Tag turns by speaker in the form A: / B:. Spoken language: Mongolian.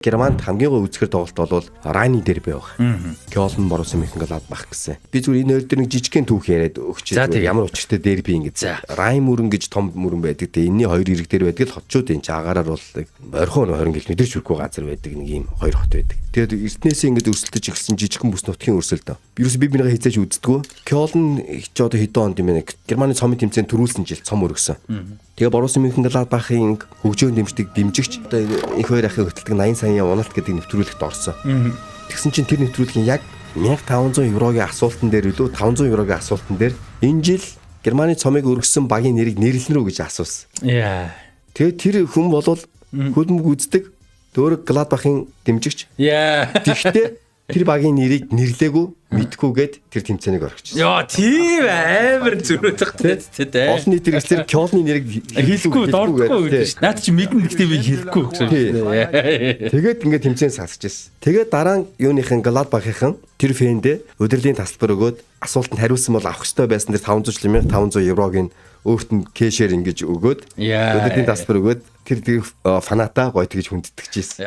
A: Германд хамгийн гой үзэхэр тоглолт бол Райны дерби байх. Кёлн Боруссия Мönchengladbach гэсэн. Би зүгээр энэ хоёр дээр нэг жижигхэн түүх яриад өгчээ. Ямар учиртай дерби ингэж. Райн мөрөн гэж том мөрөн байдаг. Тэгээ энэний хоёр ирэг дээр байдаг л хотчууд энэ ч агаараар бол орхион 20 км хүрхгүй газар байдаг нэг юм хоёр хот байдаг. Тэгээд эртнээсээ ингэж өрсөлдөж ирсэн жижигхэн бүс нутгийн өрсөлдөө. Ерөөс би бинийгээ хизээж үздэггүй. Кёлн ч одоо хэдэн онд юм бэ? Германы цомын тэмцээнд төрүүлсэн жил цом өргөсөн. Тэгээ Боруссия Mönchengladbach-ын хөгжөөн дэмжигч одоо их хоёр ахын хөтэлдэг 80 саяын уналт гэдэг нэвтрүүлэгт орсон. Тэгсэн чинь тэр нэвтрүүлгийн яг 1500 еврогийн асуултан дээр үлээ 500 еврогийн асуултан дээр энэ жил Германы цомыг өргөссөн багийн нэрийг нэрлэнэ рүү гэж асуусан. Тэгээ тэр хүн болвол хөлбөмбөг үздэг дөөрөг Gladbach-ын дэмжигч. Тэгтээ тэр багийн нэрийг нэрлээгүй мэдхгүйгээд тэр тэмцээнийг орчихсон.
B: Яа, тийм амар зөрөөдөх тэ.
A: Олон нийтээр ихлээр Кёлны нэрийг
B: хэлэхгүй дордохгүй гэж. Наад чи мэднэ гэхдээ би хэлэхгүй гэсэн.
A: Тэгээд ингээд тэмцээн сасчихсан. Тэгээд дараа нь юуныхын Gladbach-ын тэр фэндээ удирдлийн тасалбар өгөөд асуултанд хариулсан бол авах ёстой байсан тэр 500 еврогийн өөрт нь кэшээр ингэж өгөөд удирдлийн тасалбар өгөөд тэр фаната гоё тэгж хүндэтгчээсэн.